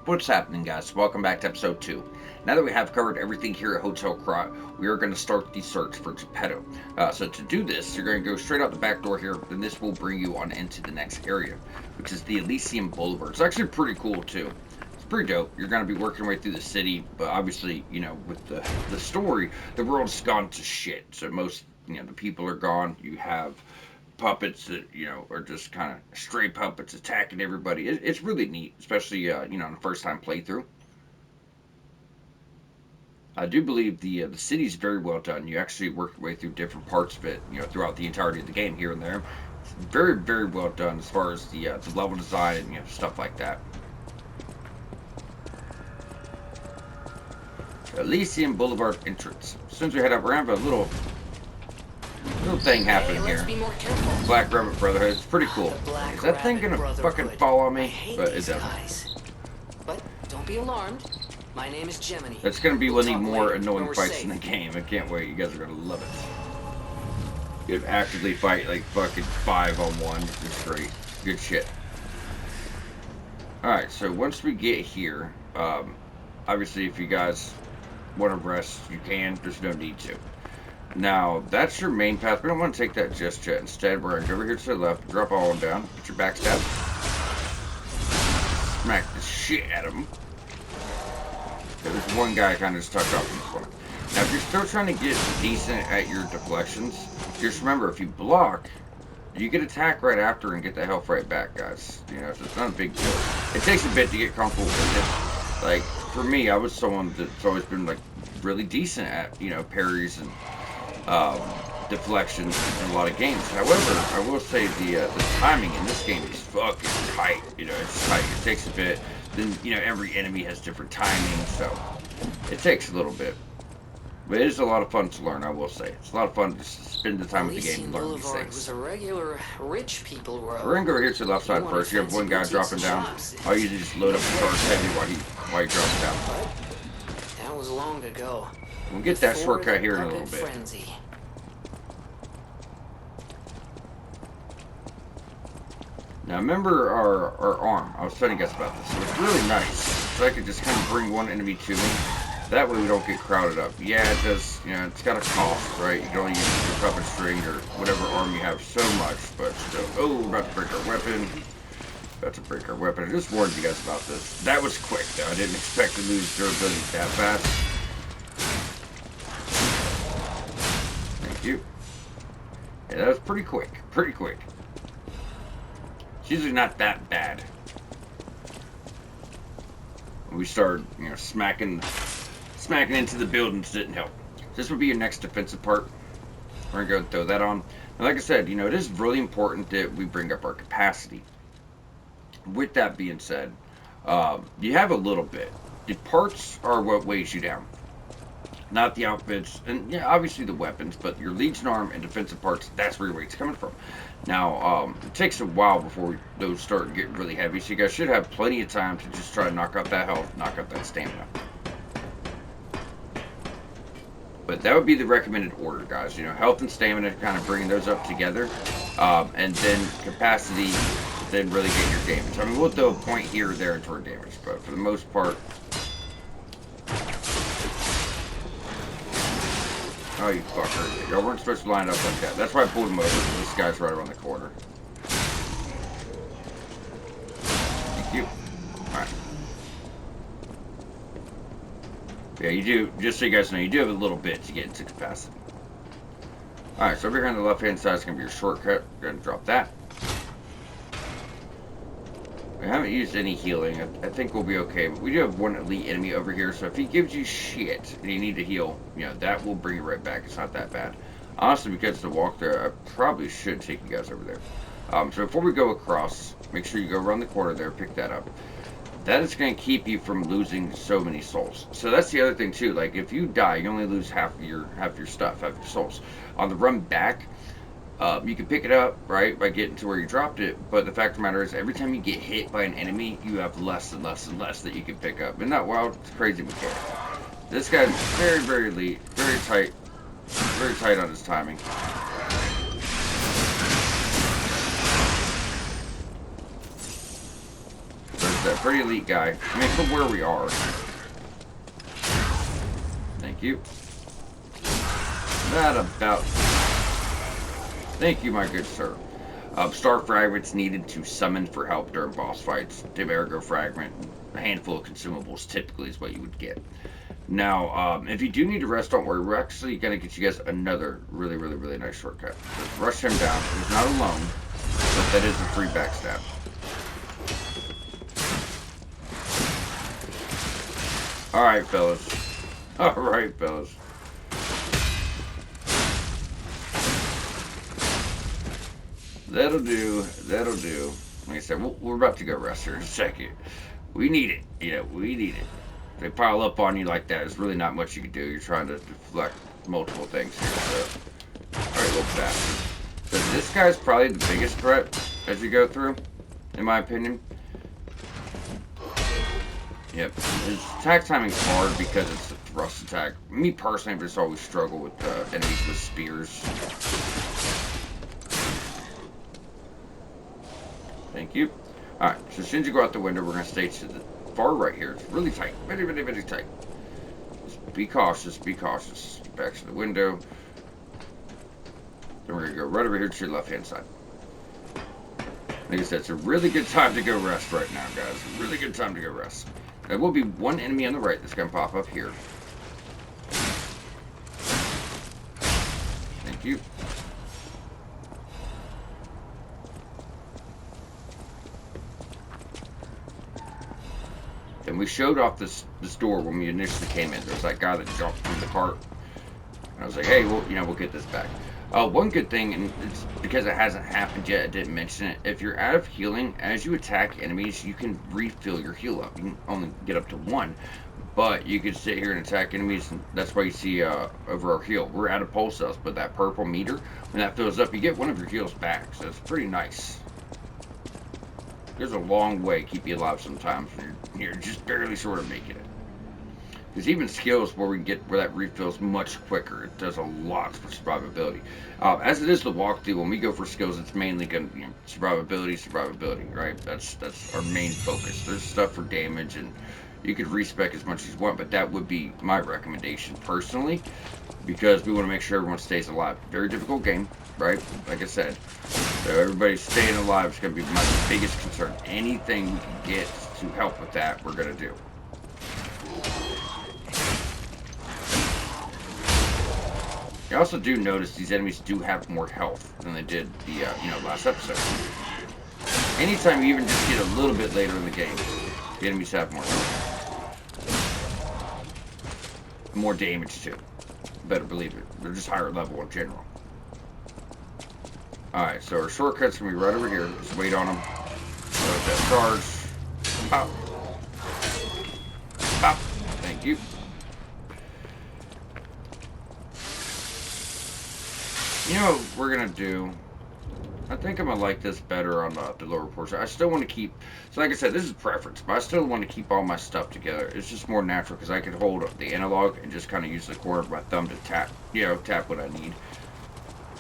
What's happening, guys? Welcome back to episode 2. Now that we have covered everything here at Hotel Krat, we are going to start the search for Geppetto. So to do this, you're going to go straight out the back door here, then this will bring you on into the next area, which is the Elysium Boulevard. It's actually pretty cool, too. It's pretty dope. You're going to be working your way through the city, but obviously, with the story, the world's gone to shit. So most, the people are gone. You have puppets that are just kind of stray puppets attacking everybody. It's really neat, especially on the first time playthrough. I do believe the city's very well done. You actually work your way through different parts of it, throughout the entirety of the game here and there. It's very well done as far as the level design and stuff like that. Elysium Boulevard entrance. As soon as we head up, we're gonna have a little thing happening here. Black Rabbit Brotherhood. It's pretty cool. Is that thing gonna fucking fall on me? But it doesn't. But don't be alarmed. My name is Gemini. That's gonna be one of the more annoying fights in the game. I can't wait. You guys are gonna love it. You actively fight like fucking 5-on-1. It's great. Good shit. Alright, so once we get here, obviously if you guys want to rest, you can. There's no need to. Now, that's your main path. We don't want to take that just yet. Instead, we're going to go over here to the left, drop all of them down, put your backstab, smack the shit out of him. There's one guy kind of just tucked off in the corner. Now, if you're still trying to get decent at your deflections, just remember, if you block, you get attacked right after and get the health right back, guys. So it's not a big deal. It takes a bit to get comfortable with it. Like, for me, I was someone that's always been, like, really decent at, parries and deflections in a lot of games. However, I will say the timing in this game is fucking tight. It's tight. It takes a bit. Then, every enemy has different timing, so it takes a little bit. But it is a lot of fun to learn, I will say. It's a lot of fun to spend the time with the game and learn these things. Was a regular rich people road. We're gonna go here to the left side first. You have one guy dropping down. I'll usually just load up the charge heavy while he drops down. That was long ago. We'll get that shortcut here in a little bit. Frenzy. Now remember our arm. I was telling you guys about this. So it's really nice. So I could just kind of bring one enemy to me. That way we don't get crowded up. Yeah, it does, it's got a cost, right? You can only use your puppet string or whatever arm you have so much, but still. Oh, we're about to break our weapon. About to break our weapon. I just warned you guys about this. That was quick, though. I didn't expect to lose durability that fast. Thank you. Yeah, that was pretty quick. Pretty quick. It's usually not that bad. When we started, smacking into the buildings didn't help. This would be your next defensive part. We're going to go throw that on. And like I said, it is really important that we bring up our capacity. With that being said, you have a little bit. The parts are what weighs you down. Not the outfits, and yeah, obviously the weapons, but your Legion arm and defensive parts, that's where your weight's coming from. Now, it takes a while before those start getting really heavy, so you guys should have plenty of time to just try to knock out that health, knock out that stamina. But that would be the recommended order, guys. Health and stamina, kind of bringing those up together. And then capacity, then really get your damage. I mean, we'll throw a point here or there toward damage, but for the most part... Oh, you fucker. Y'all weren't supposed to line up like that. That's why I pulled him over. This guy's right around the corner. Thank you. Alright. Yeah, you do, just so you guys know, you do have a little bit to get into capacity. Alright, so over here on the left-hand side is going to be your shortcut. Go ahead and drop that. We haven't used any healing. I think we'll be okay. But we do have one elite enemy over here, so if he gives you shit and you need to heal, that will bring you right back. It's not that bad. Honestly, because the walk there, I probably should take you guys over there. So before we go across, make sure you go around the corner there, pick that up. That is going to keep you from losing so many souls. So that's the other thing too. Like if you die, you only lose half your stuff, half your souls. On the run back, you can pick it up, right, by getting to where you dropped it, but the fact of the matter is, every time you get hit by an enemy, you have less and less and less that you can pick up. Isn't that wild? It's crazy mechanic. This guy's very elite, very tight on his timing. There's that pretty elite guy. I mean, from where we are. Thank you. That about... Thank you, my good sir. Star fragments needed to summon for help during boss fights. Demergo fragment, a handful of consumables typically is what you would get. Now, if you do need to rest, don't worry. We're actually going to get you guys another really, really, really nice shortcut. Just rush him down. He's not alone, but that is a free backstab. Alright, fellas. Alright, fellas. That'll do. That'll do. Like I said, we're about to go rest here in a second. We need it. You know, we need it. If they pile up on you like that, there's really not much you can do. You're trying to deflect multiple things here. So. Alright, little bastard. So this guy's probably the biggest threat as you go through, in my opinion. Yep. His attack timing's hard because it's a thrust attack. Me personally, I just always struggle with enemies with spears. Thank you. Alright, so as soon as you go out the window, we're going to stay to the far right here. It's really tight. Very, very, very tight. Just be cautious, be cautious. Back to the window. Then we're going to go right over here to your left-hand side. Like I said, it's a really good time to go rest right now, guys. A really good time to go rest. There will be one enemy on the right that's going to pop up here. Thank you. And we showed off this door when we initially came in. There was that guy that jumped from the cart. And I was like, hey, well, you know, we'll get this back. One good thing, and it's because it hasn't happened yet, I didn't mention it. If you're out of healing, as you attack enemies, you can refill your heal up. You can only get up to 1. But you can sit here and attack enemies, and that's why you see over our heal. We're out of pulse cells, but that purple meter, when that fills up, you get one of your heals back. So it's pretty nice. There's a long way to keep you alive sometimes. You're just barely sort of making it. There's even skills where that refills much quicker. It does a lot for survivability. As it is the walkthrough, when we go for skills, it's mainly going to be survivability, right? That's our main focus. There's stuff for damage, and you could respec as much as you want, but that would be my recommendation personally, because we want to make sure everyone stays alive. Very difficult game, right? Like I said. So everybody staying alive is going to be my biggest concern. Anything we can get to help with that, we're going to do. You also do notice these enemies do have more health than they did the last episode. Anytime you even just get a little bit later in the game, the enemies have more health. More damage too. Better believe it. They're just higher level in general. Alright, so our shortcut's gonna be right over here. Just wait on them. Let that charge. Pop. Pop. Thank you. You know what we're gonna do? I think I'm gonna like this better on the lower portion. I still want to keep, so like I said, this is preference, but I still want to keep all my stuff together. It's just more natural because I can hold the analog and just kind of use the corner of my thumb to tap what I need.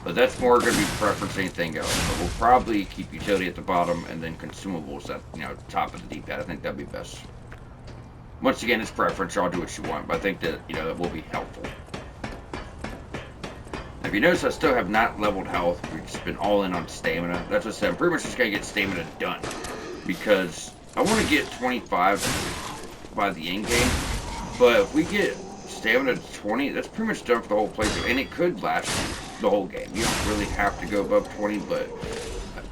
But that's more gonna be preference than anything else. But we'll probably keep utility at the bottom and then consumables at top of the D-pad. I think that'd be best. Once again, it's preference. Y'all do what you want, but I think that that will be helpful. If you notice, I still have not leveled health. We've just been all in on stamina. That's what I said. I'm pretty much just going to get stamina done. Because I want to get 25 by the end game. But if we get stamina to 20, that's pretty much done for the whole playthrough. And it could last the whole game. You don't really have to go above 20, but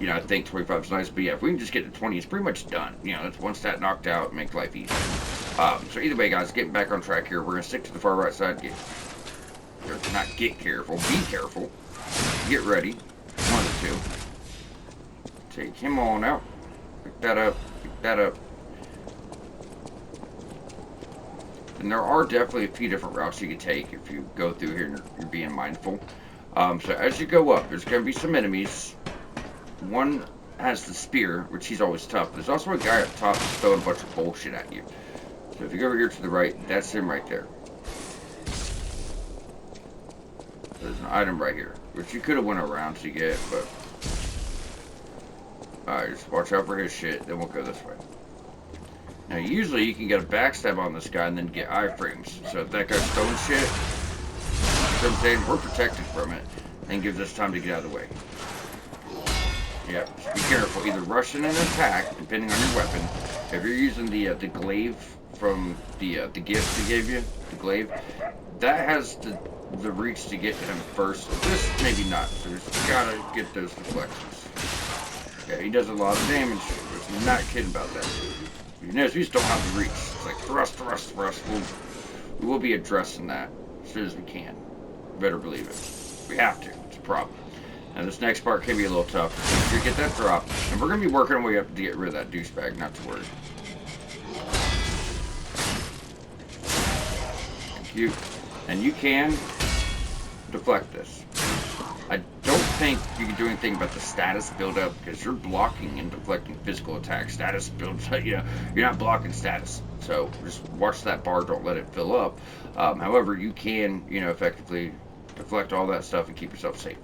I think 25 is nice. But yeah, if we can just get to 20, it's pretty much done. That's one stat knocked out, make life easy. So either way, guys, getting back on track here. We're going to stick to the far right side. Not get careful, be careful. Get ready. One of the two. Take him on out. Pick that up. Pick that up. And there are definitely a few different routes you can take if you go through here and you're being mindful. So as you go up, there's going to be some enemies. One has the spear, which he's always tough. There's also a guy up top that's throwing a bunch of bullshit at you. So if you go over here to the right, that's him right there. There's an item right here, which you could have went around to get, but alright, just watch out for his shit, then we'll go this way. Now, usually you can get a backstab on this guy and then get iframes. So if that guy's stone shit, you know what I'm saying, we're protected from it and gives us time to get out of the way. Yeah, just be careful. Either rush in and attack, depending on your weapon. If you're using the glaive from the gift he gave you, the glaive, that has the reach to get to him first. This maybe not. So just gotta get those deflections. Yeah, he does a lot of damage. I'm not kidding about that. You notice we just don't have the reach. It's like thrust, thrust, thrust. We will be addressing that as soon as we can. Better believe it. We have to. It's a problem. And this next part can be a little tough. Make sure you get that drop. And we're going to be working our way up to get rid of that douchebag, not to worry. Thank you. And you can deflect this. I don't think you can do anything about the status build-up because you're blocking and deflecting physical attacks. Status builds, you know, you're not blocking status. So just watch that bar, don't let it fill up. However, you can, you know, effectively deflect all that stuff and keep yourself safe.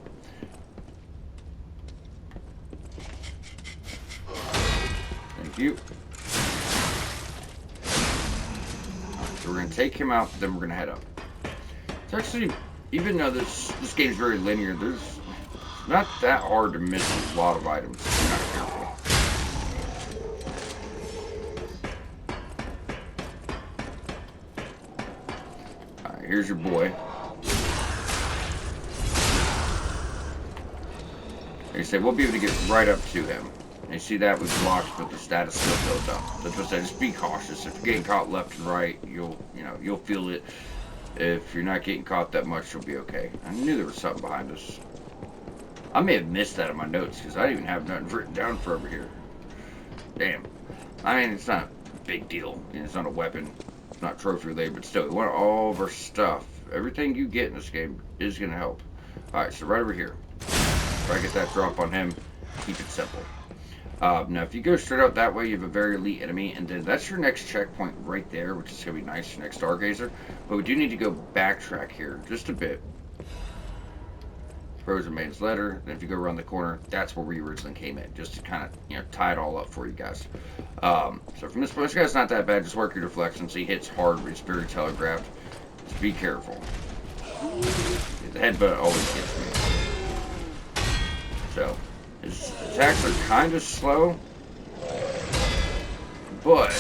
Thank you. So we're going to take him out, then we're going to head up. It's actually, even though this game's very linear, there's not that hard to miss a lot of items if you're not careful. Alright, here's your boy. Like I said, we'll be able to get right up to him. And you see that was blocked, but the status still built up. That's what I said, just be cautious. If you're getting caught left and right, you'll feel it. If you're not getting caught that much, you'll be okay. I knew there was something behind us. I may have missed that in my notes, because I didn't even have nothing written down for over here. Damn. I mean, it's not a big deal. You know, it's not a weapon. It's not trophy related, but still, we want all of our stuff. Everything you get in this game is going to help. Alright, so right over here. If I get that drop on him, keep it simple. Now, if you go straight out that way, you have a very elite enemy, and then that's your next checkpoint right there, which is going to be nice, your next Stargazer. But we do need to go backtrack here just a bit. Frozen Maiden's Letter, then if you go around the corner, that's where we originally came in, just to kind of, you know, tie it all up for you guys. So from this point, this guy's not that bad, just work your deflections. He hits hard, but it's very telegraphed. Just be careful. The headbutt always hits me. So, his attacks are kind of slow, but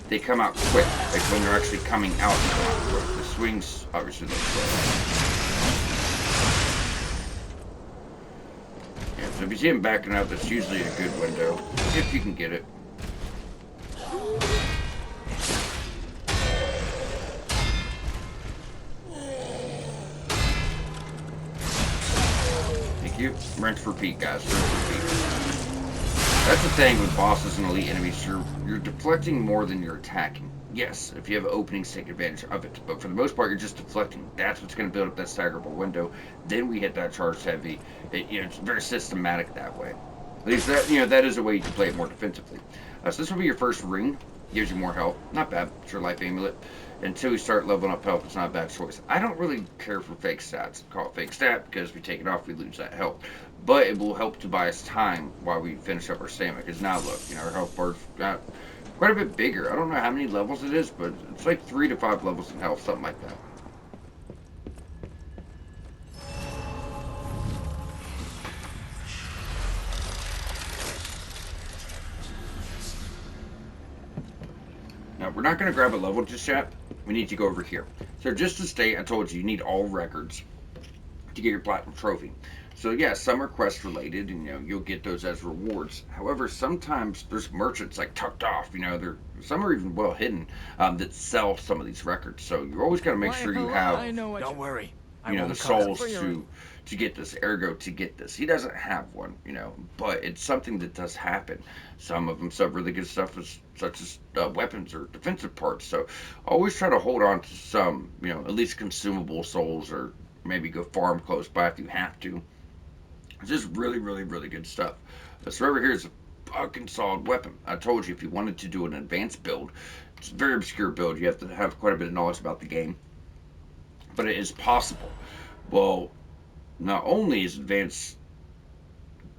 they come out quick. Like when they're actually coming out, they come out quick. The swings obviously look slow. Yeah, so if you see him backing out, that's usually a good window, if you can get it. You rinse repeat, guys. Rinse repeat. That's the thing with bosses and elite enemies. You're deflecting more than you're attacking. Yes, if you have openings, take advantage of it. But for the most part, you're just deflecting. That's what's going to build up that staggerable window. Then we hit that charged heavy. It's very systematic that way. At least that that is a way you can play it more defensively. So this will be your first ring. Gives you more health. Not bad. It's your life amulet. Until we start leveling up health, it's not a bad choice. I don't really care for fake stats. Call it fake stat because if we take it off, we lose that health. But it will help to buy us time while we finish up our stamina. Because now look, our health bar's got quite a bit bigger. I don't know how many levels it is, but it's like 3 to 5 levels in health, something like that. Now, we're not going to grab a level just yet. We need to go over here. So just to state, I told you need all records to get your platinum trophy. So yeah, some are quest related, and you'll get those as rewards. However, sometimes there's merchants like tucked off. Some are even well hidden that sell some of these records. So you always got to make sure you have. Don't worry. The souls to get this, ergo to get this. He doesn't have one, but it's something that does happen. Some of them sell really good stuff, such as weapons or defensive parts. So always try to hold on to some, at least consumable souls, or maybe go farm close by if you have to. It's just really, really, really good stuff. So over here is a fucking solid weapon. I told you if you wanted to do an advanced build, it's a very obscure build. You have to have quite a bit of knowledge about the game, but it is possible. Well, not only is advanced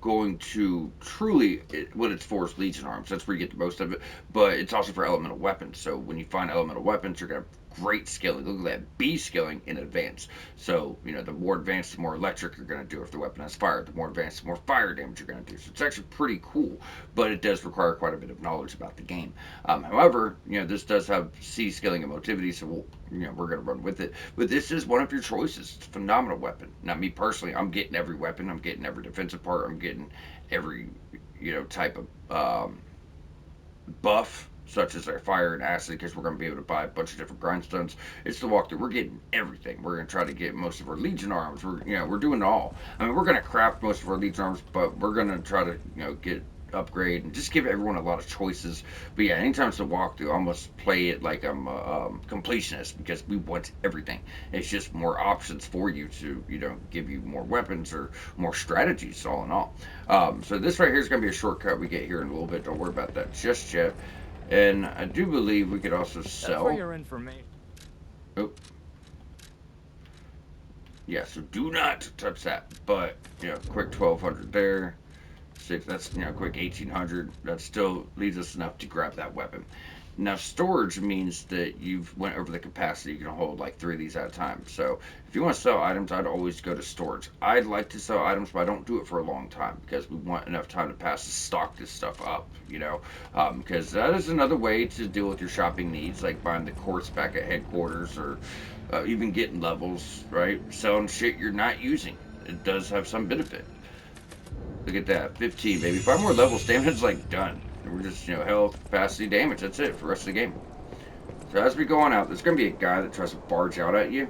going to truly, what it's for is Legion arms. That's where you get the most of it. But it's also for elemental weapons. So when you find elemental weapons, you're going to have great skilling. Look at that B skilling in advance. So, the more advanced, the more electric you're going to do if the weapon has fire. The more advanced, the more fire damage you're going to do. So it's actually pretty cool. But it does require quite a bit of knowledge about the game. However, this does have C skilling and motivity. So we're going to run with it. But this is one of your choices. It's a phenomenal weapon. Now, me personally, I'm getting every weapon. I'm getting every defensive part. I'm getting every, type of buff, such as our fire and acid, because we're going to be able to buy a bunch of different grindstones. It's the walkthrough. We're getting everything. We're going to try to get most of our Legion arms. We're doing it all. I mean, we're going to craft most of our Legion arms, but we're going to try to, get upgrade and just give everyone a lot of choices. But yeah, anytime it's a walkthrough, I almost play it like I'm a completionist, because we want everything. It's just more options for you to, give you more weapons or more strategies, all in all. So this right here is going to be a shortcut we get here in a little bit. Don't worry about that just yet. And I do believe we could also sell. That's for your information. Oh. Yeah, so do not touch that. But, quick 1200 there. Six, that's, quick 1800. That still leaves us enough to grab that weapon. Now, storage means that you've went over the capacity. You can hold like 3 of these at a time. So if you want to sell items, I'd always go to storage. I'd like to sell items, but I don't do it for a long time, because we want enough time to pass to stock this stuff up, because that is another way to deal with your shopping needs, like buying the quartz back at headquarters, or even getting levels, right? Selling shit you're not using. It does have some benefit. Look at that, 15, baby. 5 more levels, damage's like done. And we're just, health, capacity, damage. That's it for the rest of the game. So as we go on out, there's going to be a guy that tries to barge out at you.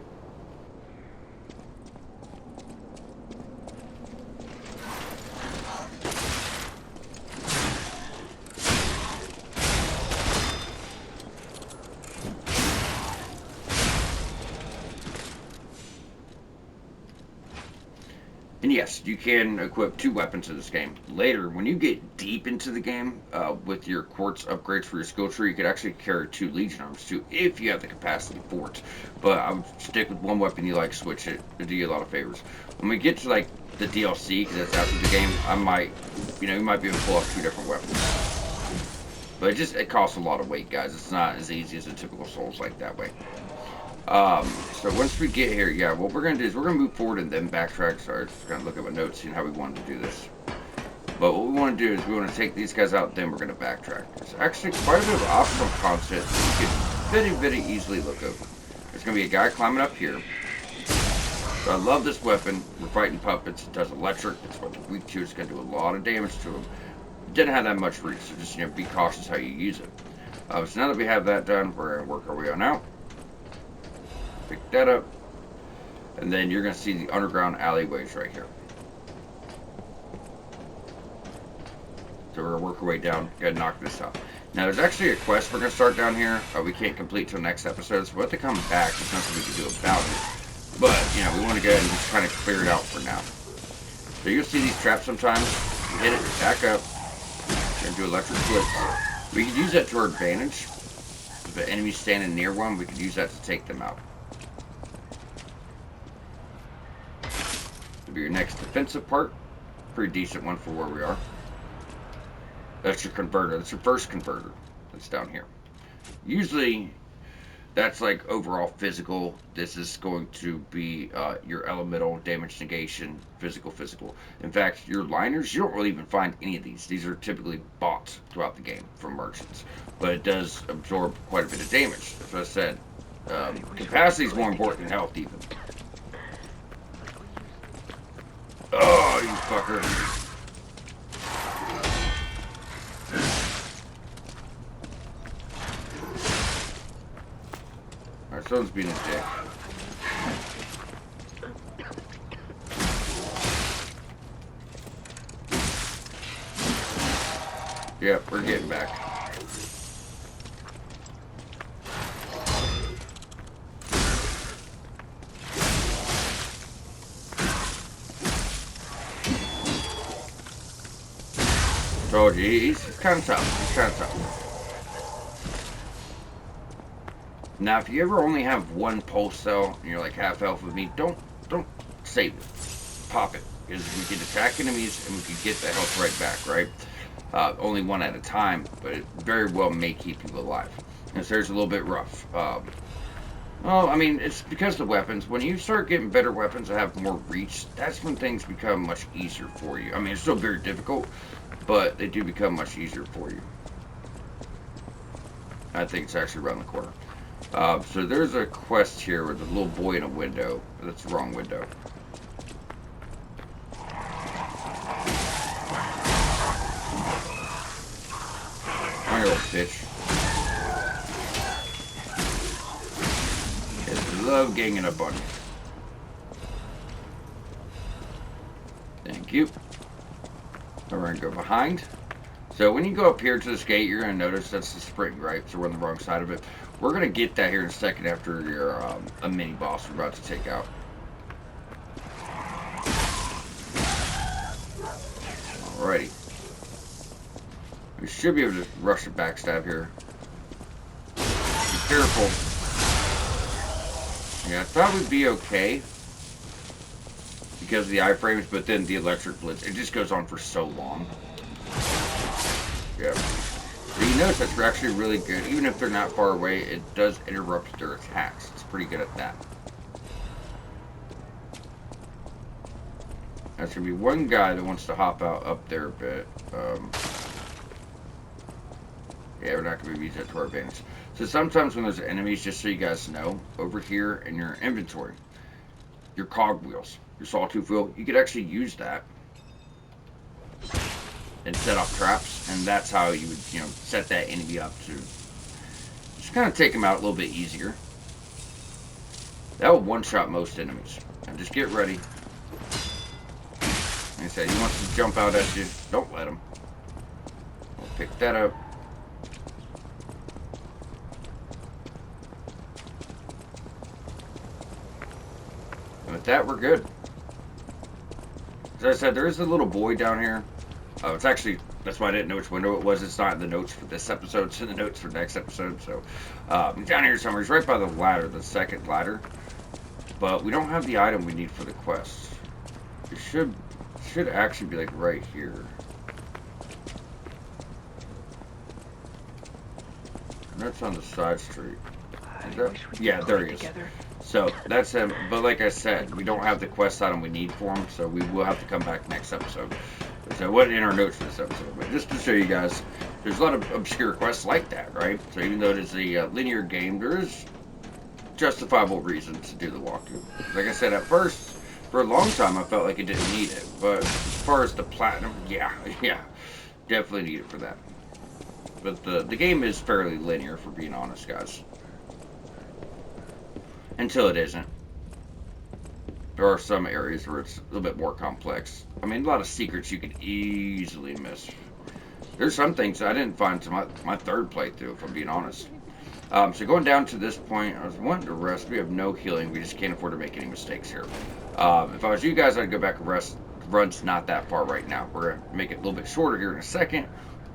And yes, you can equip 2 weapons in this game. Later, when you get deep into the game, with your quartz upgrades for your skill tree, you could actually carry 2 Legion arms too, if you have the capacity for it. But I would stick with one weapon you like, switch it. It'll do you a lot of favors. When we get to like the DLC, because that's after the game, I might, you might be able to pull up 2 different weapons. But it costs a lot of weight, guys. It's not as easy as a typical Souls like that way. So once we get here, yeah, what we're going to do is we're going to move forward and then backtrack. Sorry, just going to look at my notes, seeing how we wanted to do this. But what we want to do is we want to take these guys out, then we're going to backtrack. There's actually quite a bit of optional content that you can very, very easily look over. There's going to be a guy climbing up here. So I love this weapon. We're fighting puppets. It does electric. That's what we're weak to. It's going to do a lot of damage to them. It didn't have that much reach, so just, be cautious how you use it. So now that we have that done, we're going to work our way on out. Pick that up, and then you're going to see the underground alleyways right here. So we're going to work our way down, go ahead and knock this out. Now there's actually a quest we're going to start down here. We can't complete till next episode, so we'll have to come back. There's nothing we can do about it. But, we want to go ahead and just kind of clear it out for now. So you'll see these traps sometimes. You hit it, back up. We're going to do electric flips. We could use that to our advantage. If the enemy's standing near one, we could use that to take them out. Be your next defensive part. Pretty decent one for where we are. That's your converter. That's your first converter. That's down here. Usually, that's like overall physical. This is going to be your elemental, damage negation, physical. In fact, your liners, you don't really even find any of these. These are typically bought throughout the game from merchants. But it does absorb quite a bit of damage. As I said, capacity is more important than health even. Oh, you fucker. Alright, someone's being a dick. Yep, we're getting back. Told you, he's kind of tough. Now, if you ever only have one pulse cell and you're like half health with me, don't save it. Pop it. because we could attack enemies and we could get the health right back, right? Only one at a time, but it very well may keep you alive. And so there's a little bit rough. Well, I mean, it's because the weapons. When you start getting better weapons that have more reach, that's when things become much easier for you. I mean, it's still very difficult, but they do become much easier for you. I think it's actually around the corner. So there's a quest here with a little boy in a window. That's the wrong window. My little bitch. I love ganging up on you. Thank you. We're going to go behind. So when you go up here to this gate, you're going to notice that's the spring, right? So we're on the wrong side of it. We're going to get that here in a second after your a mini boss we're about to take out. Alrighty. We should be able to rush the backstab here. Be careful. Yeah, I thought we'd be okay because of the iframes, but then the electric blitz, it just goes on for so long. Yeah. So you notice that's actually really good. Even if they're not far away, it does interrupt their attacks. It's pretty good at that. There's going to be one guy that wants to hop out up there a bit. Yeah, we're not going to use that to our advantage. So sometimes when there's enemies, just so you guys know, over here in your inventory, your cogwheels, your sawtooth wheel, you could actually use that and set off traps, and that's how you would, set that enemy up to just kind of take them out a little bit easier. That will one-shot most enemies. And just get ready. Like I said, he wants to jump out at you. Don't let him. We'll pick that up. And with that, we're good. As I said, there is a little boy down here. It's actually, that's why I didn't know which window it was. It's not in the notes for this episode. It's in the notes for next episode. So, down here somewhere. He's right by the ladder, the second ladder. But we don't have the item we need for the quest. It should actually be like right here. And that's on the side street. Yeah, there he is. So that's him. But like I said, we don't have the quest item we need for him, so we will have to come back next episode. So it wasn't in our notes for this episode, but just to show you guys, there's a lot of obscure quests like that, right? So even though it is a linear game, there is justifiable reasons to do the walkthrough. Like I said, at first, for a long time, I felt like it didn't need it. But as far as the platinum, yeah, definitely need it for that. But the game is fairly linear, for being honest, guys. Until it isn't. There are some areas where it's a little bit more complex. I mean, a lot of secrets you could easily miss. There's some things I didn't find to my third playthrough, if I'm being honest. So going down to this point, I was wanting to rest. We have no healing. We just can't afford to make any mistakes here. If I was you guys, I'd go back and rest. The run's not that far right now. We're going to make it a little bit shorter here in a second,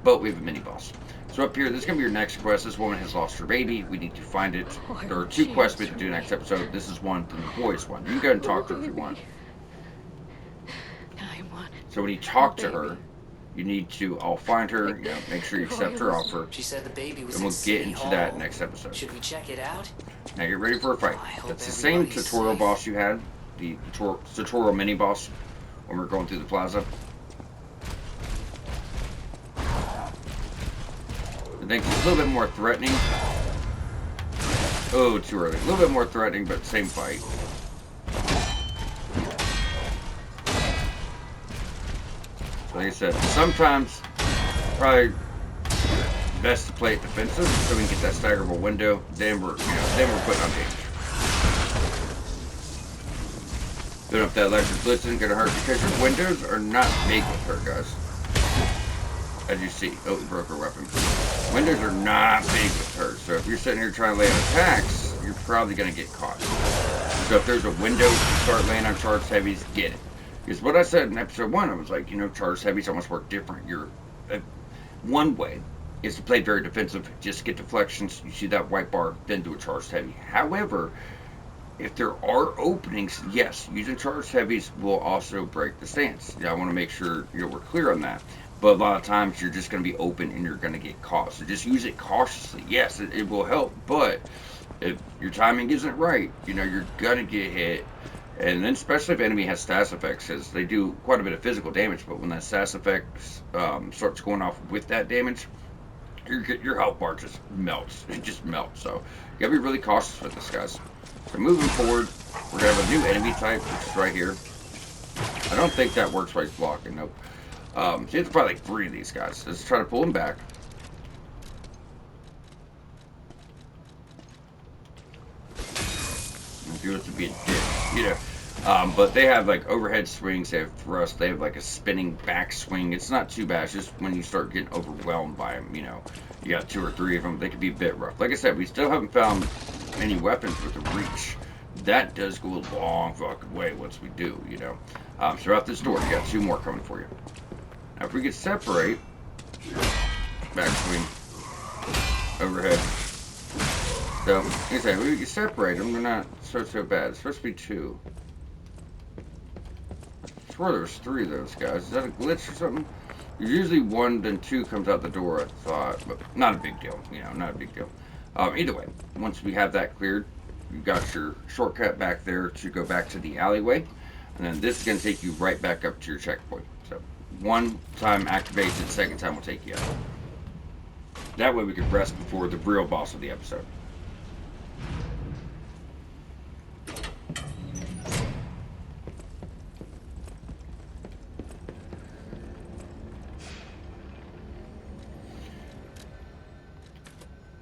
but we have a mini-boss. So up here, this is going to be your next quest. This woman has lost her baby. We need to find it. There are 2 quests we have to do next episode. This is one, and the boy's one. You can go ahead and talk to her if you want. So when you talk to her, you need to, I'll find her, make sure you accept her offer. She said the baby was and we'll get into that next episode. Should we check it out? Now get ready for a fight. That's the same tutorial boss you had, the tutorial mini boss when we were going through the plaza. I think it's a little bit more threatening. Oh, too early. A little bit more threatening, but same fight. So like I said, sometimes probably best to play it defensive so we can get that staggerable window. Then we're putting on danger. Doing up that electric blitz isn't gonna hurt because your windows are not big with her, guys. As you see, oh, we broke her weapon. Windows are not big with her, so if you're sitting here trying to lay on attacks, you're probably going to get caught. So if there's a window to start laying on charged heavies, get it. Because what I said in episode 1, I was like, charged heavies almost work different. One way is to play very defensive, just get deflections, you see that white bar, then do a charged heavy. However, If there are openings, yes, using charged heavies will also break the stance. Yeah, I want to make sure we're clear on that. But a lot of times you're just going to be open and you're going to get caught. So just use it cautiously. Yes, it will help, but if your timing isn't right, you're going to get hit. And then especially if enemy has status effects, because they do quite a bit of physical damage, but when that status effects starts going off with that damage, your health bar just melts. It just melts. So you gotta be really cautious with this, guys. So moving forward, we're gonna have a new enemy type, which is right here. I don't think that works while he's blocking. Nope. So you have to probably like 3 of these guys. Let's try to pull him back. If you want to be a dick, but they have like overhead swings, they have thrust, they have like a spinning back swing. It's not too bad. It's just when you start getting overwhelmed by them, you got 2 or 3 of them, they can be a bit rough. Like I said, we still haven't found any weapons with a reach. That does go a long fucking way once we do, So throughout this door, you got 2 more coming for you. Now if we could separate, back swing, overhead. So, like I said, we can separate them, they're not so bad. It's supposed to be 2. I swear there was 3 of those guys. Is that a glitch or something? There's usually 1, then 2 comes out the door, I thought, but not a big deal, not a big deal. Either way, once we have that cleared, you've got your shortcut back there to go back to the alleyway, and then this is going to take you right back up to your checkpoint. So, 1 time activates it, 2nd time will take you out. That way we can rest before the real boss of the episode.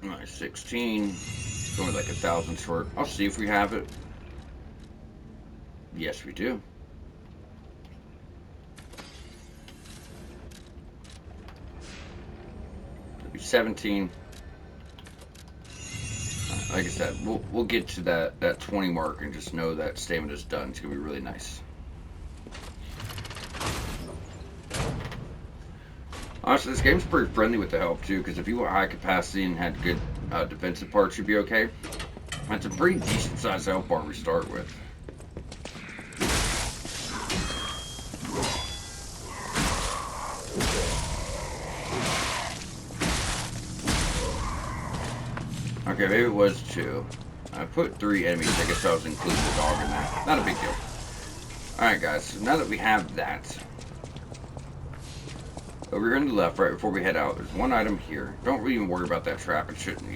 Nice, 16. It's only like 1,000 short. I'll see if we have it. Yes, we do. It'll be 17. Like I said, we'll get to that 20 mark and just know that stamina's done. It's gonna be really nice. Honestly, this game's pretty friendly with the health too, because if you want high capacity and had good defensive parts, you'd be okay. That's a pretty decent sized health bar we start with. Okay, maybe it was 2. I put 3 enemies. I guess I was including the dog in there. Not a big deal. Alright guys, so now that we have that, over here on the left, right before we head out, there's 1 item here. Don't even worry about that trap. It shouldn't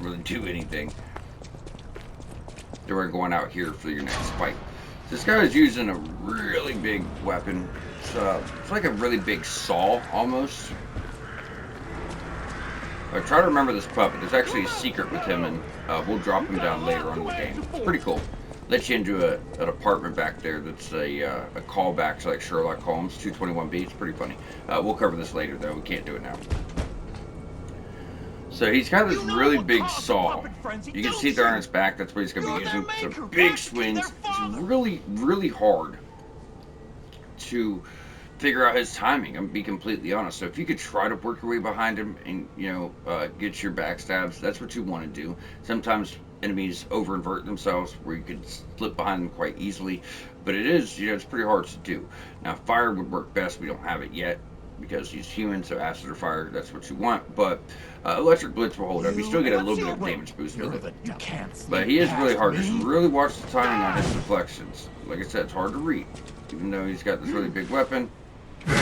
really do anything. Then we're going out here for your next fight. This guy is using a really big weapon. It's like a really big saw, almost. I try to remember this puppet. There's actually a secret with him, and we'll drop him down later on in the game. It's pretty cool. Let you into an apartment back there that's a callback to like Sherlock Holmes, 221B. It's pretty funny. We'll cover this later, though. We can't do it now. So he's got this really big saw. You can see there on his back. That's what he's going to be using. So big swings. It's really, really hard to figure out his timing. I'm going to be completely honest. So if you could try to work your way behind him and, get your backstabs, that's what you want to do. Sometimes enemies over-invert themselves where you could slip behind them quite easily. But it is, it's pretty hard to do. Now, fire would work best. We don't have it yet because he's human, so acid or fire, that's what you want. But electric blitz will hold up. You still get a little bit of damage boost with it. But he is really hard. Just really watch the timing on his deflections. Like I said, it's hard to read. Even though he's got this really big weapon, it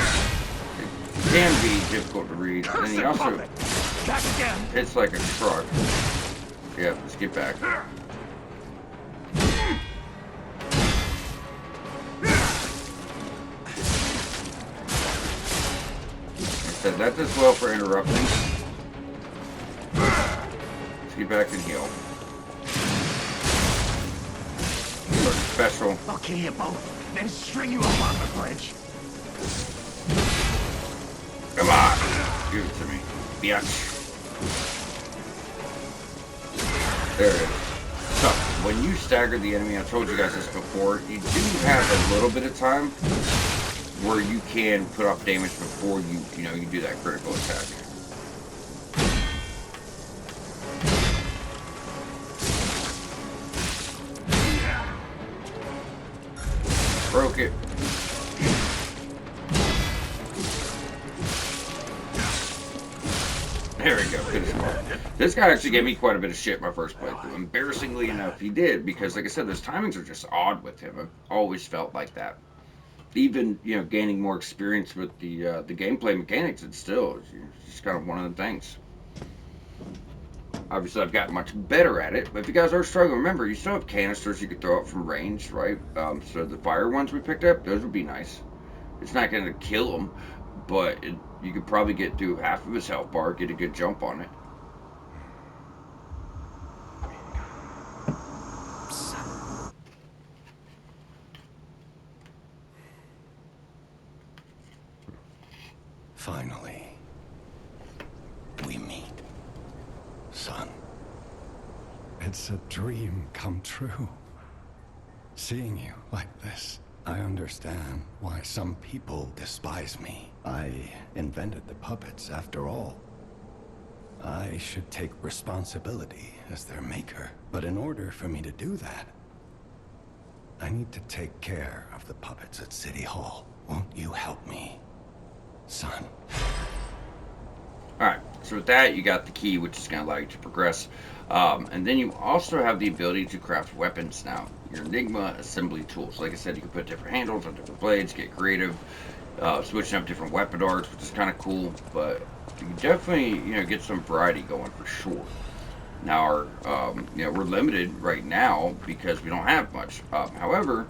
can be difficult to read. And he also hits like a truck. Yeah, let's get back. Said that does well for interrupting. Let's get back and heal. Special. I'll kill you both, then string you up on the bridge. Come on, give it to me, biatch. There it is. So when you stagger the enemy, I told you guys this before, you do have a little bit of time where you can put off damage before you do that critical attack. There we go. Finish him off. This guy actually gave me quite a bit of shit my first playthrough. Embarrassingly enough, he did, because like I said, those timings are just odd with him. I've always felt like that. Even gaining more experience with the gameplay mechanics, it's still just kind of one of the things. Obviously, I've gotten much better at it, but if you guys are struggling, remember, you still have canisters you could throw out from range, right? So the fire ones we picked up, those would be nice. It's not going to kill him, but you could probably get through half of his health bar, get a good jump on it. Finally, we meet, son. It's a dream come true. Seeing you like this. I understand why some people despise me. I invented the puppets, after all. I should take responsibility as their maker. But in order for me to do that, I need to take care of the puppets at City Hall. Won't you help me, son? Alright, so with that, you got the key, which is going to allow you to progress. And then you also have the ability to craft weapons now. Your Enigma assembly tools. Like I said, you can put different handles on different blades, get creative, switching up different weapon arts, which is kind of cool. But you can definitely, get some variety going for sure. Now, we're limited right now because we don't have much. However,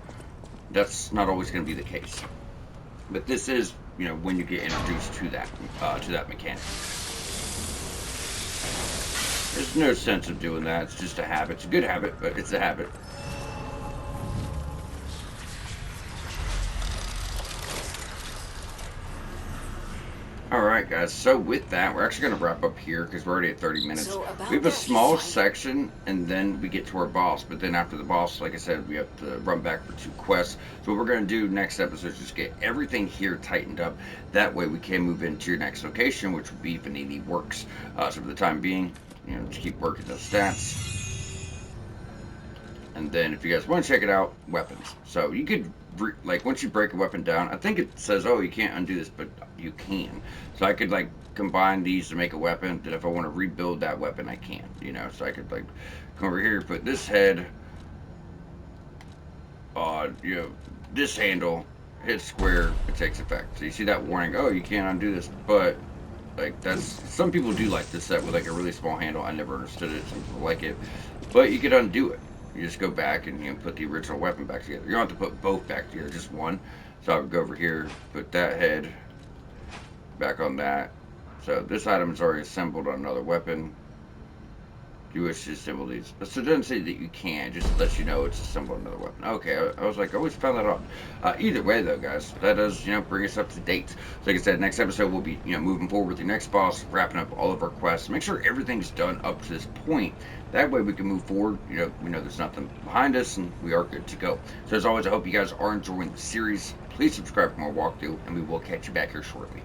that's not always going to be the case. But this is, when you get introduced to that mechanic. There's no sense of doing that. It's just a habit. It's a good habit, but it's a habit. Alright guys, so with that, we're actually going to wrap up here because we're already at 30 minutes. So about we have a that small fight- section and then we get to our boss, but then after the boss, like I said, we have to run back for 2 quests. So what we're going to do next episode is just get everything here tightened up. That way we can move into your next location, which would be Venigni Works. So for the time being, just keep working those stats. And then if you guys want to check it out, weapons. So you could, once you break a weapon down, I think it says, oh, you can't undo this, but you can. So I could, combine these to make a weapon. That if I want to rebuild that weapon, I can. So I could, come over here, put this head on, this handle, hit square, it takes effect. So you see that warning, oh, you can't undo this, but that's, some people do like this set with a really small handle. I never understood it. Some people like it, but you could undo it. You just go back and put the original weapon back together. You don't have to put both back together, just one. So I would go over here, put that head back on that. So this item is already assembled on another weapon. You wish to assemble these. So it doesn't say that you can, just lets you know it's assembled on another weapon. Okay, I was like, I always found that odd. Either way though, guys, that does, bring us up to date. So like I said, next episode we'll be, moving forward with the next boss, wrapping up all of our quests, make sure everything's done up to this point. That way we can move forward, we know there's nothing behind us and we are good to go. So as always, I hope you guys are enjoying the series. Please subscribe for more walkthrough and we will catch you back here shortly.